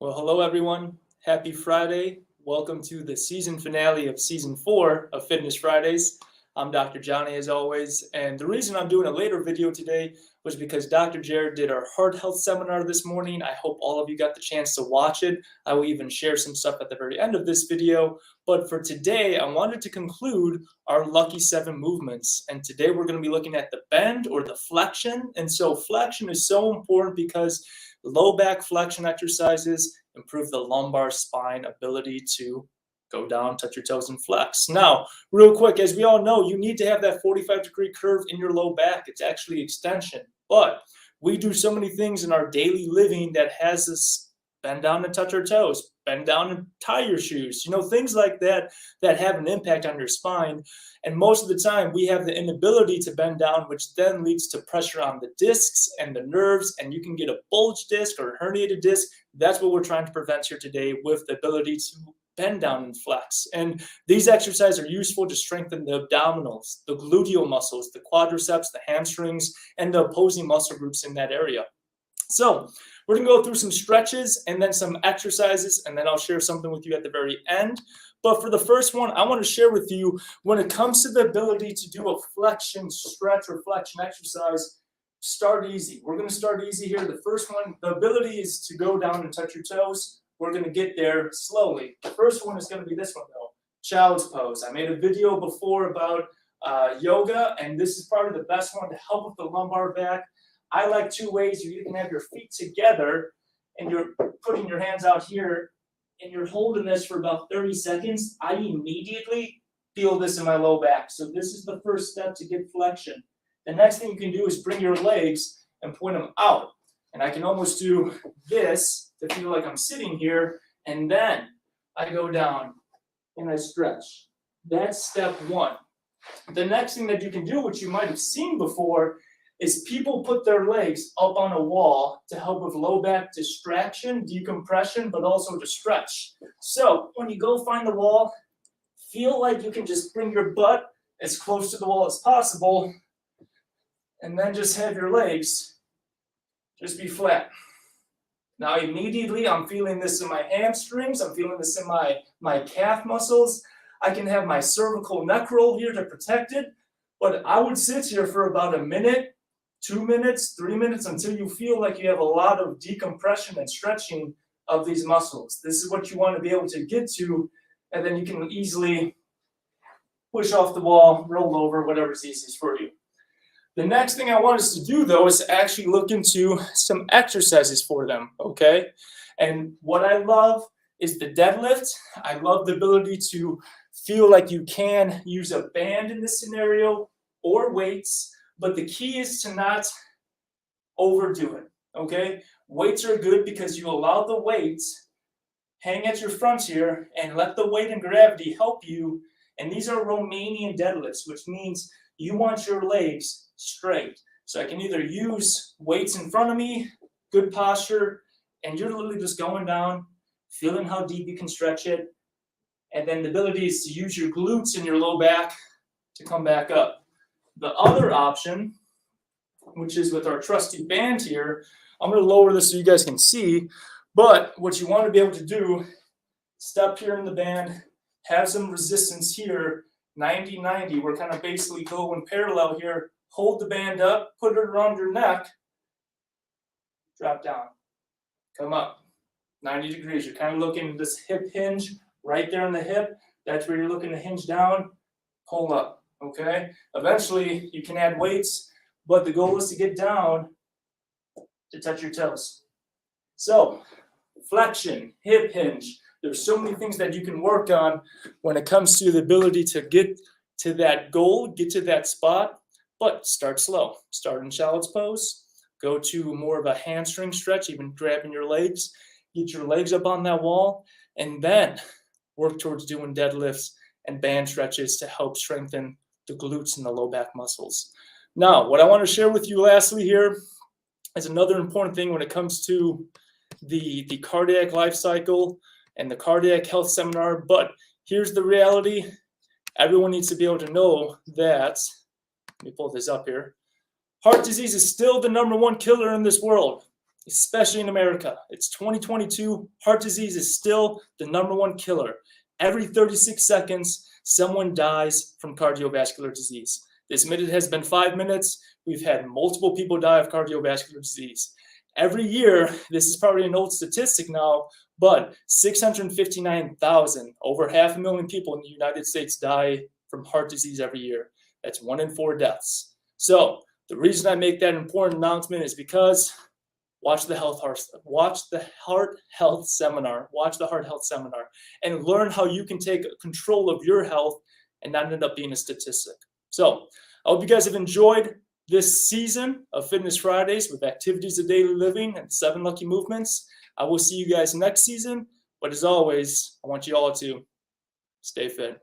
Well, hello everyone. Happy Friday. Welcome to the season finale of season 4 of Fitness Fridays. I'm Dr. Johnny as always, and the reason I'm doing a later video today was because Dr. Jared did our heart health seminar this morning. I hope all of you got the chance to watch it. I will even share some stuff at the very end of this video. But for today, I wanted to conclude our lucky 7 movements. And today we're going to be looking at the bend or the flexion. And so flexion is so important because low back flexion exercises improve the lumbar spine ability to go down, touch your toes, and flex. Now, real quick, as we all know, you need to have that 45-degree curve in your low back. It's actually extension. But we do so many things in our daily living that has us bend down and touch our toes, bend down and tie your shoes, things like that that have an impact on your spine. And most of the time, we have the inability to bend down, which then leads to pressure on the discs and the nerves, and you can get a bulge disc or a herniated disc. That's what we're trying to prevent here today with the ability to bend down and flex. And these exercises are useful to strengthen the abdominals, the gluteal muscles, the quadriceps, the hamstrings, and the opposing muscle groups in that area. So we're going to go through some stretches and then some exercises, and then I'll share something with you at the very end. But for the first one, I want to share with you when it comes to the ability to do a flexion stretch or flexion exercise, start easy. We're going to start easy here. The first one, the ability is to go down and touch your toes. We're going to get there slowly. The first one is going to be this one, though, child's pose. I made a video before about yoga, and this is probably the best one to help with the lumbar back. I like 2 ways. You can have your feet together, and you're putting your hands out here, and you're holding this for about 30 seconds. I immediately feel this in my low back. So this is the first step to get flexion. The next thing you can do is bring your legs and point them out. And I can almost do this to feel like I'm sitting here, and then I go down and I stretch. That's step 1. The next thing that you can do, which you might have seen before, is people put their legs up on a wall to help with low back distraction, decompression, but also to stretch. So when you go find the wall, feel like you can just bring your butt as close to the wall as possible, and then just have your legs just be flat. Now immediately I'm feeling this in my hamstrings, I'm feeling this in my calf muscles. I can have my cervical neck roll here to protect it, but I would sit here for about a minute, 2 minutes, 3 minutes until you feel like you have a lot of decompression and stretching of these muscles. This is what you want to be able to get to, and then you can easily push off the wall, roll over, whatever's easiest for you. The next thing I want us to do, though, is actually look into some exercises for them, okay? And what I love is the deadlift. I love the ability to feel like you can use a band in this scenario or weights, but the key is to not overdo it, okay? Weights are good because you allow the weights hang at your front here and let the weight and gravity help you. And these are Romanian deadlifts, which means you want your legs straight. So I can either use weights in front of me, good posture, and you're literally just going down, feeling how deep you can stretch it. And then the ability is to use your glutes and your low back to come back up. The other option, which is with our trusty band here, I'm going to lower this so you guys can see, but what you want to be able to do, step here in the band, have some resistance here, 90-90. We're kind of basically going parallel here. Hold the band up, put it around your neck, drop down, come up, 90 degrees. You're kind of looking at this hip hinge right there in the hip. That's where you're looking to hinge down, pull up, okay? Eventually, you can add weights, but the goal is to get down to touch your toes. So, flexion, hip hinge. There's so many things that you can work on when it comes to the ability to get to that goal, get to that spot. But start slow. Start in child's pose. Go to more of a hamstring stretch, even grabbing your legs. Get your legs up on that wall. And then work towards doing deadlifts and band stretches to help strengthen the glutes and the low back muscles. Now, what I want to share with you lastly here is another important thing when it comes to the cardiac life cycle and the cardiac health seminar. But here's the reality. Everyone needs to be able to know that, let me pull this up here. Heart disease is still the #1 killer in this world. especially in America. It's 2022. Heart disease is still the #1 killer. Every 36 seconds, someone dies from cardiovascular disease. This minute has been 5 minutes. We've had multiple people die of cardiovascular disease. Every year, this is probably an old statistic now, but 659,000, over 500,000 people in the United States die from heart disease every year. That's 1 in 4 deaths. So the reason I make that important announcement is because watch the heart health seminar, and learn how you can take control of your health and not end up being a statistic. So I hope you guys have enjoyed this season of Fitness Fridays with activities of daily living and 7 lucky movements. I will see you guys next season. But as always, I want you all to stay fit.